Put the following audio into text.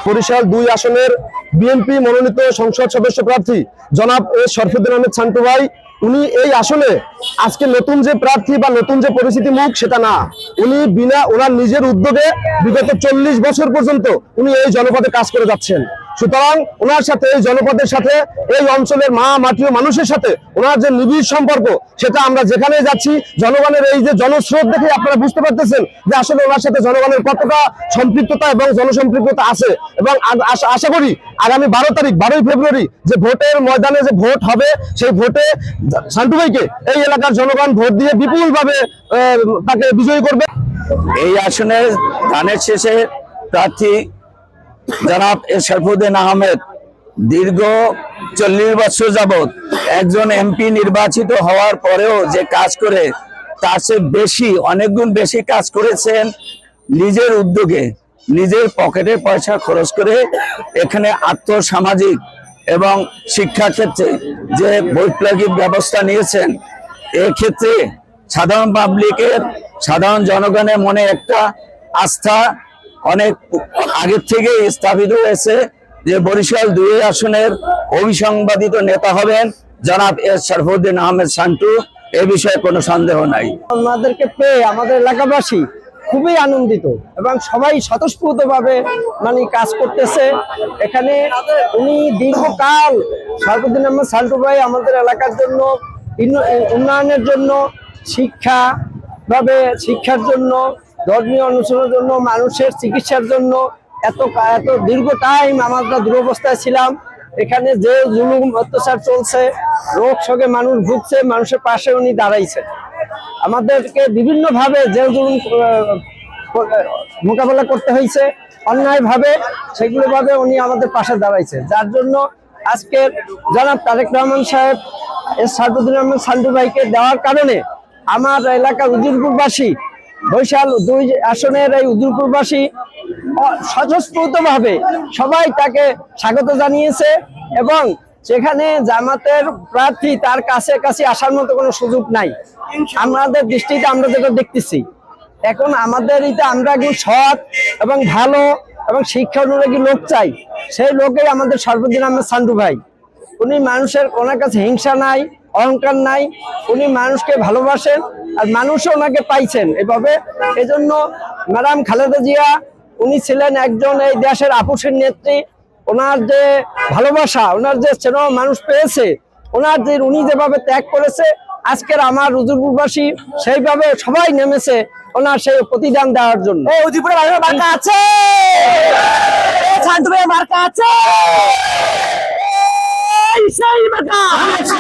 বরিশাল 2 আসনের বিএনপি মনোনীত সংসদ সদস্য প্রার্থী জনাব এস শরফুদ্দিন আহমেদ সান্টু ভাই, উনি এই আসনে আজকে নতুন যে প্রার্থী বা নতুন যে পরিস্থিতি মুখ সেটা না, উনি বিনা ওনার নিজের উদ্যোগে বিগত 40 বছর পর্যন্ত উনি এই জনপদে কাজ করে যাচ্ছেন। সুতরাং ওনার সাথে এই জনপদের সাথে এই অঞ্চলের মা মাটি ও মানুষের সাথে ওনার যে নিবিড় সম্পর্ক, সেটা আমরা যেখানে যাচ্ছি জনগণের এই যে জনস্রোত দেখে আপনারা বুঝতে পারতেছেন যে আসলে ওনার সাথে জনগণের কতটা সম্পৃক্ততা এবং জনসম্পৃক্ততা আছে। এবং আশা করি আগামী 12 ফেব্রুয়ারি যে ভোটের ময়দানে যে ভোট হবে, সেই ভোটে সান্টু ভাইকে এই এলাকার জনগণ ভোট দিয়ে বিপুলভাবে তাকে বিজয়ী করবে। এই আসনে ধানের শেষে প্রার্থী জনাব এস শরফুদ্দিন আহমেদ দীর্ঘ 40 বছর যাবৎ একজন এমপি নির্বাচিত হওয়ার পরেও যে কাজ করে তার চেয়ে বেশি, অনেক গুণ বেশি কাজ করেছেন নিজের উদ্যোগে, নিজের পকেটে পয়সা খরচ করে। এখানে আর্থসামাজিক এবং শিক্ষা ক্ষেত্রে যে বৈপ্লবিক ব্যবস্থা নিয়েছেন, এক্ষেত্রে সাধারণ পাবলিকের, সাধারণ জনগণের মনে একটা আস্থা অনেক আগের থেকে স্থাপিত হয়েছে যে বরিশাল 2 আসনের অবিসংবাদিত নেতা হবেন জনাব এস শরফুদ্দিন আহমেদ সান্টু। এ বিষয়ে কোনো সন্দেহ নাই। আমাদেরকে পেয়ে আমাদের এলাকাবাসী খুবই আনন্দিত এবং সবাই স্বতঃস্ফূর্তভাবে কাজ করতেছে। এখানে উনি দীর্ঘকাল শরফুদ্দিন আহমেদ সান্টু ভাই আমাদের এলাকার জন্য, উন্নয়নের জন্য, শিক্ষার জন্য, ধর্মীয় অনুষ্ঠানের জন্য, মানুষের চিকিৎসার জন্য এত দীর্ঘ টাইম আমরা দুরবস্থায় ছিলাম। এখানে যে জুলুম অত্যাচার চলছে, রোগ শোকে মানুষ ভুগছে, মানুষের পাশে উনি দাঁড়াইছে। আমাদেরকে বিভিন্নভাবে যে জুলুম মোকাবেলা করতে হয়েছে অন্যায়ভাবে, সেগুলোভাবে উনি আমাদের পাশে দাঁড়াইছে। যার জন্য আজকে জনাব তারেক রহমান সাহেব এস শরফুদ্দিন আহমেদ সান্টু ভাইকে দেওয়ার কারণে আমার এলাকার উজিরপুরবাসী, বরিশাল 2 আসনের এই উজিরপুরবাসী স্বতঃস্ফূর্তভাবে সবাই তাকে স্বাগত জানিয়েছে। এবং সেখানে জামাতের প্রার্থী তার কাছে আসার মতো কোনো সুযোগ নাই। আমাদের দৃষ্টিতে আমরা যেটা দেখতেছি, এখন আমাদের আমরা একজন সৎ এবং ভালো এবং শিক্ষা অনুরাগী লোক চাই। সেই লোকেই আমাদের শরফুদ্দিন আহমেদ সান্টু ভাই। উনি মানুষের ওনার কাছে হিংসা নাই, অহংকার নাই, উনি মানুষকে ভালোবাসেন আর মানুষও ওনাকে পাইছেন এভাবে। এজন্য ম্যাডাম খালেদা জিয়া, উনি ছিলেন একজন এই দেশের আপুসের নেত্রী। ওনার যে ভালোবাসা, ওনার যে স্নেহ মানুষ পেয়েছে, উনি যেভাবে ত্যাগ করেছে, আজকের আমার উজিরপুরবাসী সেইভাবে সবাই নেমেছে ওনার সেই প্রতিদান দেওয়ার জন্য। উজিরপুরে মার্কা আছে, সান্টু ভাইয়ের মার্কা আছে, সেই মার্কা আছে।